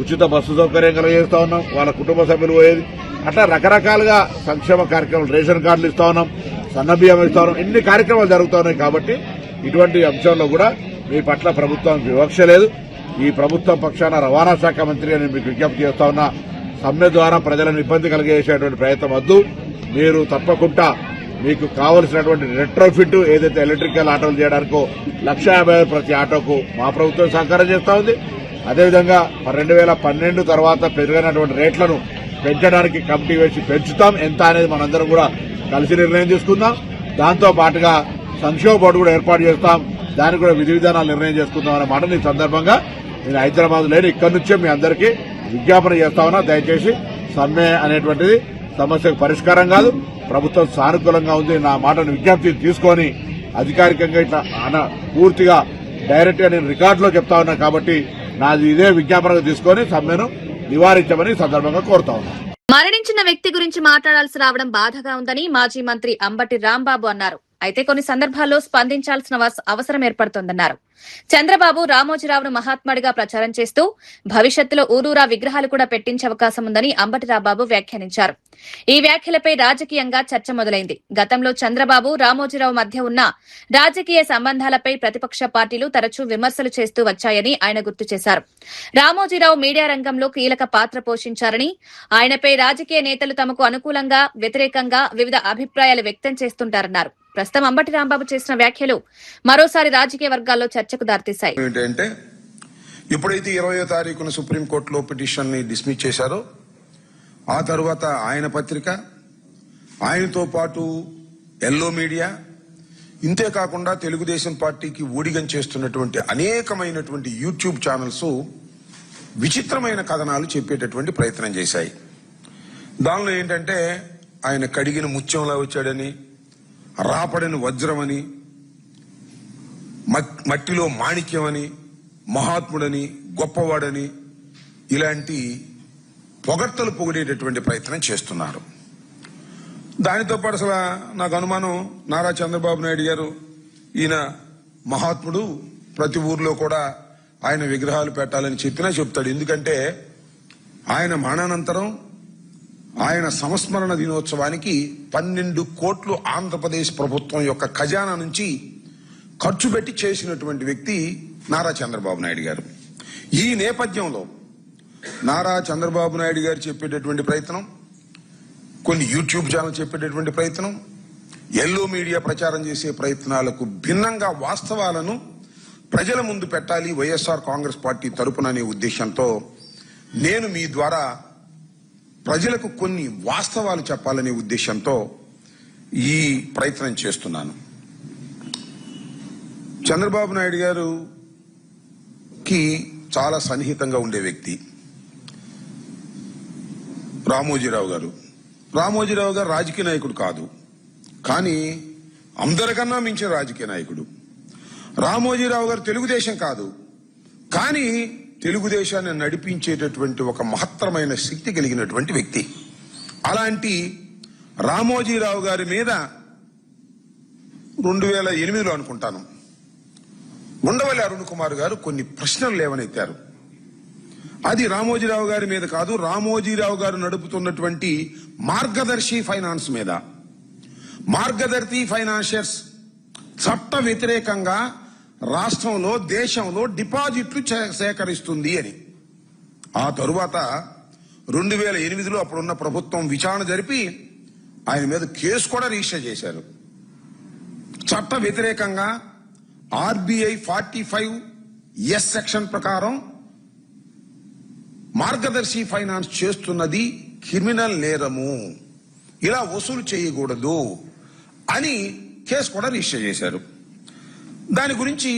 ఉచిత బస్సు సౌకర్యం కలిగజేస్తా ఉన్నాం, వాళ్ళ కుటుంబ సభ్యులు పోయేది, అట్లా రకరకాలుగా సంక్షేమ కార్యక్రమాలు, రేషన్ కార్డులు ఇస్తా ఉన్నాం, సన్నబియ్యం ఇస్తా ఉన్నాం. ఇన్ని కార్యక్రమాలు జరుగుతూ ఉన్నాయి. కాబట్టి ఇటువంటి అంశంలో కూడా మీ పట్ల ప్రభుత్వానికి వివక్ష లేదు. ఈ ప్రభుత్వం పక్షాన రవాణా శాఖ మంత్రిగా నేను మీకు విజ్ఞప్తి చేస్తా ఉన్నా, సమ్మె ద్వారా ప్రజలను ఇబ్బంది కలిగేసేటువంటి ప్రయత్నం వద్దు. మీరు తప్పకుండా మీకు కావలసినటువంటి రెట్రోఫిట్ ఏదైతే ఎలక్ట్రికల్ ఆటోలు చేయడానికో 1,50,000 ప్రతి ఆటోకు మా ప్రభుత్వం సహకారం చేస్తా ఉంది. అదేవిధంగా 2012 తర్వాత పెరిగినటువంటి రేట్లను పెంచడానికి కమిటీ వేసి పెంచుతాం. ఎంత అనేది మనందరం కూడా కలిసి నిర్ణయం తీసుకుందాం. దాంతో పాటుగా సంక్షేమ బోర్డు కూడా ఏర్పాటు చేస్తాం. దానికి కూడా విధి విధానాలు నిర్ణయం చేసుకుందాం అనే మాట ఈ సందర్భంగా నేను హైదరాబాద్ లేని ఇక్కడి నుంచే మీ అందరికీ విజ్ఞాపన చేస్తా ఉన్నా. దయచేసి సమ్మె అనేటువంటిది సమస్యకు పరిష్కారం కాదు. ప్రభుత్వం సానుకూలంగా ఉంది. నా మాటను విజ్ఞప్తి తీసుకొని అధికారికంగా ఇట్లా పూర్తిగా డైరెక్ట్ గా నేను రికార్డులో చెప్తా ఉన్నా. కాబట్టి నాది ఇదే విజ్ఞాపనగా తీసుకొని సమ్మెను నివారించమని సందర్భంగా కోరుతా ఉన్నా. మరణించిన వ్యక్తి గురించి మాట్లాడాల్సి రావడం బాధగా ఉందని మాజీ మంత్రి అంబటి రాంబాబు అన్నారు. అయితే కొన్ని సందర్భాల్లో స్పందించాల్సిన అవసరం ఏర్పడుతోందన్నారు. చంద్రబాబు రామోజీరావును మహాత్ముడిగా ప్రచారం చేస్తూ భవిష్యత్తులో ఊరూరా విగ్రహాలు కూడా పెట్టించే అవకాశం ఉందని అంబటి రాంబాబు వ్యాఖ్యానించారు. ఈ వ్యాఖ్యలపై రాజకీయంగా చర్చ మొదలైంది. గతంలో చంద్రబాబు రామోజీరావు మధ్య ఉన్న రాజకీయ సంబంధాలపై ప్రతిపక్ష పార్టీలు తరచూ విమర్శలు చేస్తూ వచ్చాయని ఆయన గుర్తు చేశారు. రామోజీరావు మీడియా రంగంలో కీలక పాత్ర పోషించారని, ఆయనపై రాజకీయ నేతలు తమకు అనుకూలంగా, వ్యతిరేకంగా వివిధ అభిప్రాయాలు వ్యక్తం చేస్తుంటారన్నారు. ప్రస్తుతం అంబటి రాంబాబు చేసిన వ్యాఖ్యలు మరోసారి రాజకీయ వర్గాల్లో చర్చకు దారితీశాయి. ఏంటంటే ఎప్పుడైతే 20వ తారీఖున సుప్రీంకోర్టులో పిటిషన్ ని డిస్మిస్ చేశారో ఆ తర్వాత ఆయన పత్రిక, ఆయనతో పాటు ఎల్లో మీడియా, ఇంతే కాకుండా తెలుగుదేశం పార్టీకి ఊడిగం చేస్తున్నటువంటి అనేకమైనటువంటి యూట్యూబ్ ఛానల్స్ విచిత్రమైన కథనాలు చెప్పేటటువంటి ప్రయత్నం చేశాయి. దానిలో ఏంటంటే ఆయన కడిగిన ముత్యంలా వచ్చాడని, రాపడని వజ్రమని, మట్టిలో మాణిక్యమని, మహాత్ముడని, గొప్పవాడని ఇలాంటి పొగడ్తలు పొగిడేటటువంటి ప్రయత్నం చేస్తున్నారు. దానితో పాటు అసలు నాకు అనుమానం, నారా చంద్రబాబు నాయుడు గారు ఈయన మహాత్ముడు, ప్రతి ఊర్లో కూడా ఆయన విగ్రహాలు పెట్టాలని చెప్పినా చెప్తాడు. ఎందుకంటే ఆయన మరణానంతరం ఆయన సంస్మరణ దినోత్సవానికి 12 కోట్లు ఆంధ్రప్రదేశ్ ప్రభుత్వం యొక్క ఖజానా నుంచి ఖర్చు పెట్టి చేసినటువంటి వ్యక్తి నారా చంద్రబాబు నాయుడు గారు. ఈ నేపథ్యంలో నారా చంద్రబాబు నాయుడు గారు చెప్పేటటువంటి ప్రయత్నం, కొన్ని యూట్యూబ్ ఛానల్ చెప్పేటటువంటి ప్రయత్నం, ఎల్లో మీడియా ప్రచారం చేసే ప్రయత్నాలకు భిన్నంగా వాస్తవాలను ప్రజల ముందు పెట్టాలి వైఎస్ఆర్ కాంగ్రెస్ పార్టీ తరపున అనే ఉద్దేశంతో నేను మీ ద్వారా ప్రజలకు కొన్ని వాస్తవాలు చెప్పాలనే ఉద్దేశంతో ఈ ప్రయత్నం చేస్తున్నాను. చంద్రబాబు నాయుడు గారుకి చాలా సన్నిహితంగా ఉండే వ్యక్తి రామోజీరావు గారు. రామోజీరావు గారు రాజకీయ నాయకుడు కాదు, కానీ అందరికన్నా మించిన రాజకీయ నాయకుడు. రామోజీరావు గారు తెలుగుదేశం కాదు, కానీ తెలుగుదేశాన్ని నడిపించేటటువంటి ఒక మహత్తరమైన శక్తి కలిగినటువంటి వ్యక్తి. అలాంటి రామోజీరావు గారి మీద 2008లో అనుకుంటాను ఉండవల్లి అరుణ్ కుమార్ గారు కొన్ని ప్రశ్నలు లేవనెత్తారు. అది రామోజీరావు గారి మీద కాదు, రామోజీరావు గారు నడుపుతున్నటువంటి మార్గదర్శి ఫైనాన్స్ మీద. మార్గదర్శి ఫైనాన్షియర్స్ చట్ట వ్యతిరేకంగా రాష్ట్రంలో, దేశంలో డిపాజిట్లు సేకరిస్తుంది అని. ఆ తరువాత 2008లో అప్పుడున్న ప్రభుత్వం విచారణ జరిపి ఆయన మీద కేసు కూడా రిజిస్టర్ చేశారు. చట్ట వ్యతిరేకంగా ఆర్బీఐ 45(s) సెక్షన్ ప్రకారం మార్గదర్శి ఫైనాన్స్ చేస్తున్నది క్రిమినల్ నేరము, ఇలా వసూలు చేయకూడదు అని కేసు కూడా రిజిస్టర్ చేశారు. దాని గురించి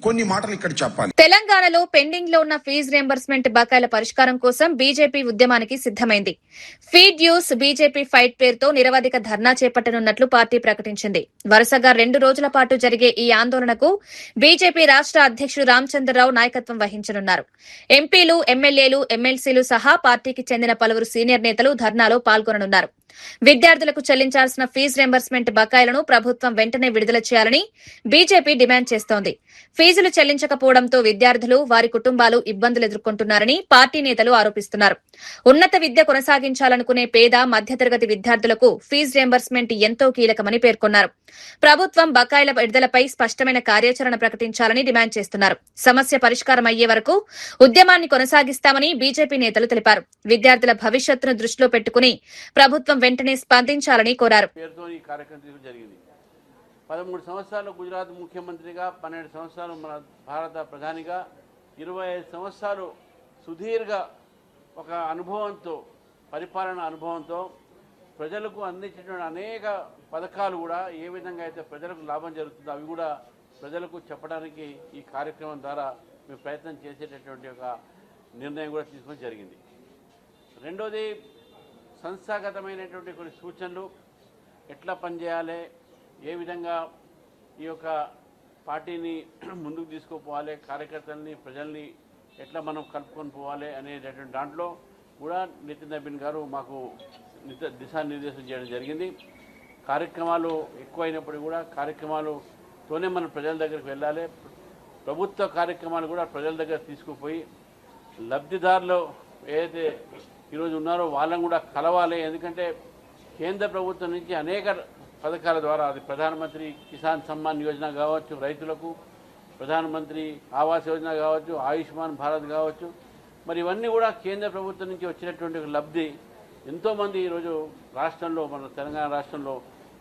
కొన్ని మాటలు ఇక్కడ చెప్పాలి. తెలంగాణలో పెండింగ్ లో ఉన్న ఫీజు రియంబర్స్మెంట్ బకాయిల పరిష్కారం కోసం బీజేపీ ఉద్యమానికి సిద్దమైంది. ఫీడ్ డ్యూస్ బీజేపీ ఫైట్ పేరుతో నిరవధిక ధర్నా చేపట్టనున్నట్లు పార్టీ ప్రకటించింది. వరుసగా 2 రోజుల పాటు జరిగే ఈ ఆందోళనకు బీజేపీ రాష్ట్ర అధ్యక్షుడు రామచంద్రరావు నాయకత్వం వహించనున్నారు. ఎంపీలు, ఎమ్మెల్యేలు, ఎమ్మెల్సీలు సహా పార్టీకి చెందిన పలువురు సీనియర్ నేతలు ధర్నాలో పాల్గొననున్నారు. విద్యార్థులకు చెల్లించాల్సిన ఫీజు రియంబర్స్మెంట్ బకాయిలను ప్రభుత్వం వెంటనే విడుదల చేయాలని బీజేపీ డిమాండ్ చేస్తోంది. ఫీజులు చెల్లించకపోవడంతో విద్యార్థులు, వారి కుటుంబాలు ఇబ్బందులు ఎదుర్కొంటున్నారని పార్టీ నేతలు ఆరోపిస్తున్నారు. ఉన్నత విద్య కొనసాగించాలనుకునే పేద, మధ్యతరగతి విద్యార్థులకు ఫీజు రియంబర్స్మెంట్ ఎంతో కీలకమని పేర్కొన్నారు. ప్రభుత్వం బకాయిల విడుదలపై స్పష్టమైన కార్యాచరణ ప్రకటించాలని డిమాండ్ చేస్తున్నారు. సమస్య పరిష్కారం అయ్యే వరకు ఉద్యమాన్ని కొనసాగిస్తామని బీజేపీ నేతలు తెలిపారు. విద్యార్థుల భవిష్యత్తును దృష్టిలో పెట్టుకుని ప్రభుత్వం వెంటనే స్పందించాలని కోరారు. 13 సంవత్సరాలు గుజరాత్ ముఖ్యమంత్రిగా, 12 సంవత్సరాలు మన భారత ప్రధానిగా, 25 సంవత్సరాలు సుదీర్ఘ ఒక అనుభవంతో, పరిపాలన అనుభవంతో ప్రజలకు అందించినటువంటి అనేక పథకాలు కూడా ఏ విధంగా అయితే ప్రజలకు లాభం జరుగుతుందో అవి కూడా ప్రజలకు చెప్పడానికి ఈ కార్యక్రమం ద్వారా మేము ప్రయత్నం చేసేటటువంటి ఒక నిర్ణయం కూడా తీసుకోవడం జరిగింది. రెండోది, సంస్థాగతమైనటువంటి కొన్ని సూచనలు, ఎట్లా పనిచేయాలి, ఏ విధంగా ఈ యొక్క పార్టీని ముందుకు తీసుకుపోవాలి, కార్యకర్తల్ని, ప్రజల్ని ఎట్లా మనం కలుపుకొని పోవాలి అనేటటువంటి దాంట్లో కూడా నితిన్ నబీన్ గారు మాకు దిశానిర్దేశం చేయడం జరిగింది. కార్యక్రమాలు ఎక్కువైనప్పుడు కూడా కార్యక్రమాలతోనే మనం ప్రజల దగ్గరికి వెళ్ళాలి, ప్రభుత్వ కార్యక్రమాలు కూడా ప్రజల దగ్గర తీసుకుపోయి లబ్ధిదారులు ఏదైతే ఈరోజు ఉన్నారో వాళ్ళని కూడా కలవాలి. ఎందుకంటే కేంద్ర ప్రభుత్వం నుంచి అనేక పథకాల ద్వారా, అది ప్రధానమంత్రి కిసాన్ సమ్మాన్ యోజన కావచ్చు రైతులకు, ప్రధానమంత్రి ఆవాస్ యోజన కావచ్చు, ఆయుష్మాన్ భారత్ కావచ్చు, మరి ఇవన్నీ కూడా కేంద్ర ప్రభుత్వం నుంచి వచ్చినటువంటి లబ్ధి ఎంతోమంది ఈరోజు రాష్ట్రంలో, మన తెలంగాణ రాష్ట్రంలో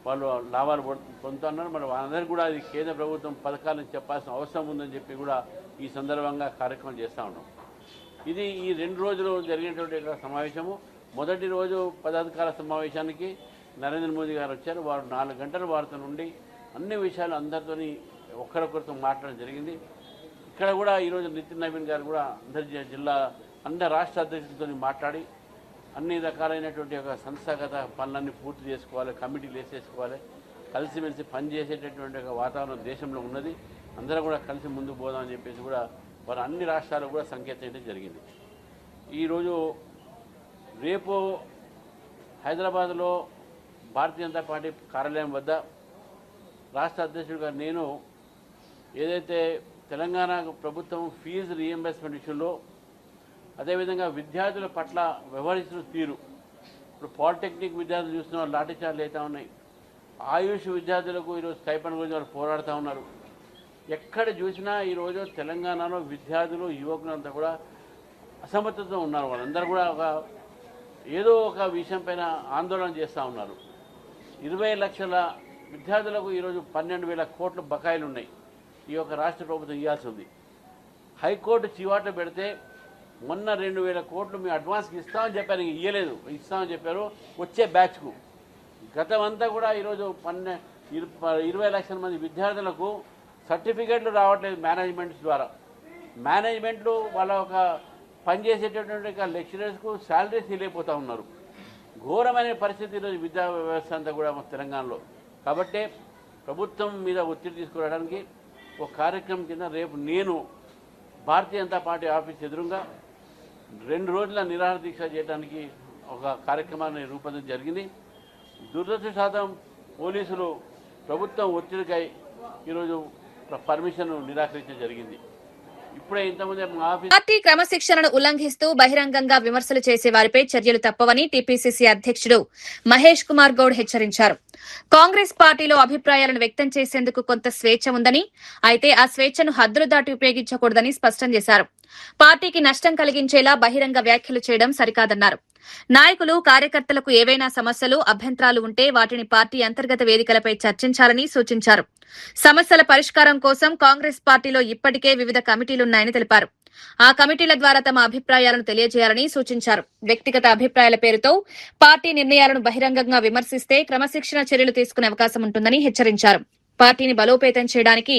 వాళ్ళు లాభాలు పొందుతున్నారు. మరి వాళ్ళందరికీ కూడా అది కేంద్ర ప్రభుత్వం పథకాలను చెప్పాల్సిన అవసరం ఉందని చెప్పి కూడా ఈ సందర్భంగా కార్యక్రమం చేస్తూ ఉన్నాం. ఇది ఈ 2 రోజులు జరిగినటువంటి సమావేశము. మొదటి రోజు పదాధికార సమావేశానికి నరేంద్ర మోదీ గారు వచ్చారు. వారు 4 గంటలు వారితో నుండి అన్ని విషయాలు అందరితోని ఒకరికొకరితో మాట్లాడడం జరిగింది. ఇక్కడ కూడా ఈరోజు నితిన్ నవీన్ గారు కూడా అందరి రాష్ట్ర అధ్యక్షులతో మాట్లాడి అన్ని రకాలైనటువంటి ఒక సంస్థాగత పనులన్నీ పూర్తి చేసుకోవాలి, కమిటీలు వేసేసుకోవాలి, కలిసిమెలిసి పనిచేసేటటువంటి ఒక వాతావరణం దేశంలో ఉన్నది, అందరూ కూడా కలిసి ముందుకు పోదామని చెప్పేసి కూడా వారు అన్ని రాష్ట్రాలకు కూడా సంకేతం చేయడం జరిగింది. ఈరోజు రేపు హైదరాబాద్లో భారతీయ జనతా పార్టీ కార్యాలయం వద్ద రాష్ట్ర అధ్యక్షుడిగా నేను ఏదైతే తెలంగాణ ప్రభుత్వం ఫీజు రీఎంబర్స్మెంట్ ఇష్యూలో, అదేవిధంగా విద్యార్థుల పట్ల వ్యవహరిస్తున్న తీరు, ఇప్పుడు పాలిటెక్నిక్ విద్యార్థులు చూస్తున్న వాళ్ళు లాఠీచార్జీలు అవుతూ ఉన్నాయి, ఆయుష్ విద్యార్థులకు ఈరోజు స్టైపెండ్ గురించి వాళ్ళు పోరాడుతూ ఉన్నారు. ఎక్కడ చూసినా ఈరోజు తెలంగాణలో విద్యార్థులు యువకులంతా కూడా అసమర్థతతో ఉన్నారు. వాళ్ళందరూ కూడా ఏదో ఒక విషయం పైన ఆందోళన చేస్తూ ఉన్నారు. 20 లక్షల విద్యార్థులకు ఈరోజు 12,000 కోట్ల బకాయిలు ఉన్నాయి. ఈ యొక్క రాష్ట్ర ప్రభుత్వం ఇవ్వాల్సి ఉంది. హైకోర్టు చివాట్లు పెడితే మొన్న 2,000 కోట్లు మేము అడ్వాన్స్కి ఇస్తామని చెప్పారు, ఇవ్వలేదు, ఇస్తామని చెప్పారు వచ్చే బ్యాచ్కు. గతమంతా కూడా ఈరోజు 20 లక్షల మంది విద్యార్థులకు సర్టిఫికేట్లు రావట్లేదు మేనేజ్మెంట్స్ ద్వారా. మేనేజ్మెంట్లు వాళ్ళ ఒక పనిచేసేటటువంటి లెక్చరర్స్కు శాలరీస్ ఇవ్వలేకపోతూ ఉన్నారు. ఘోరమైన పరిస్థితి ఈరోజు విద్యా వ్యవస్థ అంతా కూడా తెలంగాణలో. కాబట్టి ప్రభుత్వం మీద ఒత్తిడి తీసుకురావడానికి ఒక కార్యక్రమం కింద రేపు నేను భారతీయ జనతా పార్టీ ఆఫీస్ ఎదురుగా 2 రోజుల నిరాహార దీక్ష చేయడానికి ఒక కార్యక్రమాన్ని రూపొందించడం జరిగింది. దురదృష్టవశాతం పోలీసులు ప్రభుత్వం ఒత్తిడికై ఈరోజు పర్మిషన్ నిరాకరించడం జరిగింది. ఇప్పుడే ఇంతకుముందే పార్టీ క్రమశిక్షణను ఉల్లంఘిస్తూ బహిరంగంగా విమర్శలు చేసే వారిపై చర్యలు తప్పవని టీపీసీసీ అధ్యక్షుడు మహేష్ కుమార్ గౌడ్ హెచ్చరించారు. కాంగ్రెస్ పార్టీలో అభిప్రాయాలను వ్యక్తం చేసేందుకు కొంత స్వేచ్ఛ ఉందని, అయితే ఆ స్వేచ్ఛను హద్దులు దాటి ఉపయోగించకూడదని స్పష్టం చేశారు. పార్టీకి నష్టం కలిగించేలా బహిరంగ వ్యాఖ్యలు చేయడం సరికాదన్నారు. నాయకులు, కార్యకర్తలకు ఏవైనా సమస్యలు, అభ్యంతరాలు ఉంటే వాటిని పార్టీ అంతర్గత వేదికలపై చర్చించాలని సూచించారు. సమస్యల పరిష్కారం కోసం కాంగ్రెస్ పార్టీలో ఇప్పటికే వివిధ కమిటీలున్నాయని తెలిపారు. ఆ కమిటీల ద్వారా తమ అభిప్రాయాలను తెలియజేయాలని సూచించారు. వ్యక్తిగత అభిప్రాయాల పేరుతో పార్టీ నిర్ణయాలను బహిరంగంగా విమర్శిస్తే క్రమశిక్షణ చర్యలు తీసుకునే అవకాశం ఉంటుందని హెచ్చరించారు. పార్టీని బలోపేతం చేయడానికి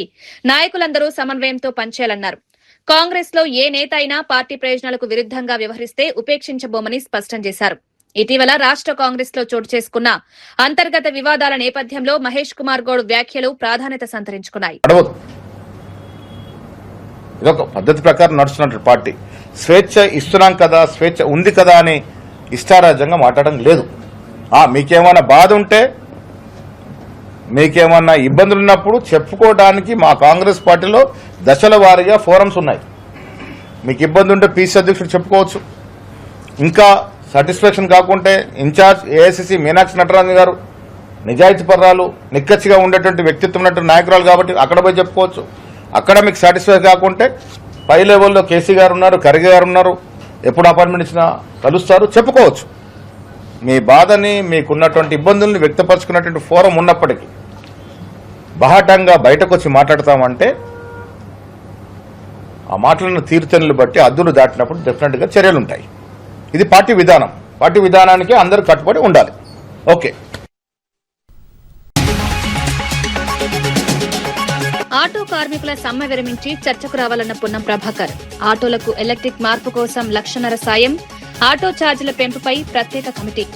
నాయకులందరూ సమన్వయంతో పనిచేయాలన్నారు. కాంగ్రెస్ లో ఏ నేత అయినా పార్టీ ప్రయోజనాలకు విరుద్దంగా వ్యవహరిస్తే ఉపేక్షించబోమని స్పష్టం చేశారు. ఇటీవల రాష్ట్ర కాంగ్రెస్ లో చోటు చేసుకున్న అంతర్గత వివాదాల నేపథ్యంలో మహేష్ కుమార్ గౌడ్ వ్యాఖ్యలు ప్రాధాన్యత సంతరించుకున్నాయి. ఇదొక పద్ధతి ప్రకారం నడుస్తున్న పార్టీ. స్వేచ్ఛ ఇస్తున్నాం కదా, స్వేచ్ఛ ఉంది కదా అని ఇష్టారాజ్యంగా మాట్లాడడం లేదు. మీకేమైనా బాధ ఉంటే, మీకేమన్నా ఇబ్బందులు ఉన్నప్పుడు చెప్పుకోవడానికి మా కాంగ్రెస్ పార్టీలో దశల వారీగా ఫోరమ్స్ ఉన్నాయి. మీకు ఇబ్బంది ఉంటే పీసీ అధ్యక్షుడు చెప్పుకోవచ్చు. ఇంకా సాటిస్ఫాక్షన్ కాకుంటే ఇన్ఛార్జ్ ఏఐసీసీ మీనాక్షి నటరాజన్ గారు నిజాయితీ పర్రాలు, నిక్కచ్చిగా ఉండేటువంటి వ్యక్తిత్వం ఉన్నటువంటి నాయకురాలు కాబట్టి అక్కడ పోయి చెప్పుకోవచ్చు. అక్కడ మీకు సాటిస్ఫై కాకుంటే పై లెవెల్లో కేసీ గారు ఉన్నారు, ఖర్గే గారు ఉన్నారు, ఎప్పుడు అపాయింట్మెంట్ ఇచ్చినా కలుస్తారు, చెప్పుకోవచ్చు. మీ బాధని, మీకున్నటువంటి ఇబ్బందుల్ని వ్యక్తపరుచుకున్నటువంటి ఫోరం ఉన్నప్పటికీ బహాటంగా బయటకు వచ్చి మాట్లాడతామంటే ఆ మాటలను తీరుతెన్నులు బట్టి హద్దులు దాటినప్పుడు డెఫినెట్గా చర్యలుంటాయి. ఇది పార్టీ విధానం. పార్టీ విధానానికి అందరూ కట్టుబడి ఉండాలి. ఓకే. ఆటో కార్మికుల సమ్మె విరమించి చర్చకు రావాలన్న పొన్నం ప్రభాకర్. ఆటోలకు ఎలక్ట్రిక్ మార్పు కోసం 1.5 లక్షల సాయం, ఆటో ఛార్జీల పెంపుపై ప్రత్యేక కమిటీ.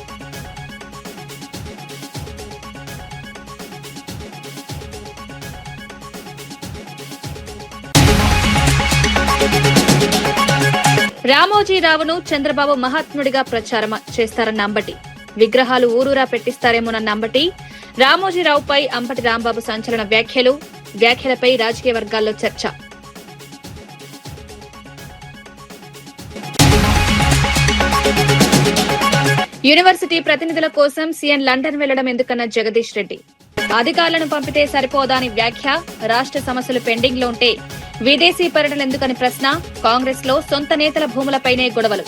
రామోజీరావును చంద్రబాబు మహాత్ముడిగా ప్రచారం చేస్తారన్న అంబటి. విగ్రహాలు ఊరూరా పెట్టిస్తారేమోనన్న అంబటి. రామోజీరావుపై అంబటి రాంబాబు సంచలన వ్యాఖ్యలపై రాజకీయ వర్గాల్లో చర్చ. యూనివర్సిటీ ప్రతినిధుల కోసం సీఎం లండన్ వెళ్లడం ఎందుకన్న జగదీష్ రెడ్డి. అధికారులను పంపితే సరిపోదా అని వ్యాఖ్య. రాష్ట్ర సమస్యలు పెండింగ్ లో ఉంటే విదేశీ పర్యటన ఎందుకని ప్రశ్న. కాంగ్రెస్ లో సొంత నేతల భూములపైనే గొడవలు.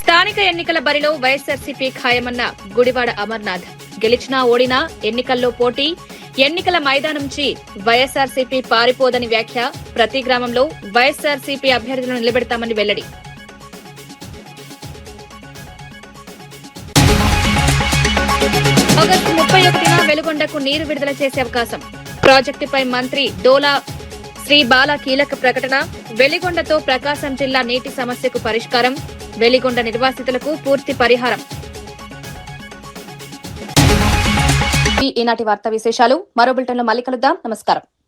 స్థానిక ఎన్నికల బరిలో వైఎస్ఆర్సీపీ ఖాయమన్న గుడివాడ అమర్నాథ్. గెలిచినా ఓడినా ఎన్నికల్లో పోటీ. ఎన్నికల మైదానం నుంచి వైఎస్ఆర్సీపీ పారిపోదని వ్యాఖ్య. ప్రతి గ్రామంలో వైఎస్ఆర్సీపీ అభ్యర్థులను నిలబెడతామని వెల్లడి. ఆగస్టు 31న వెలుగొండకు నీరు విడుదల చేసే అవకాశం. ప్రాజెక్టుపై మంత్రి డోలా శ్రీ బాల కీలక ప్రకటన. వెలిగొండతో ప్రకాశం జిల్లా నీటి సమస్యకు పరిష్కారం. వెలిగొండ నిర్వాసితులకు పూర్తి పరిహారం. ఈనాటి వార్తా విశేషాలు. మరో బులెటిన్లో మళ్ళీ కలుద్దాం. నమస్కారం.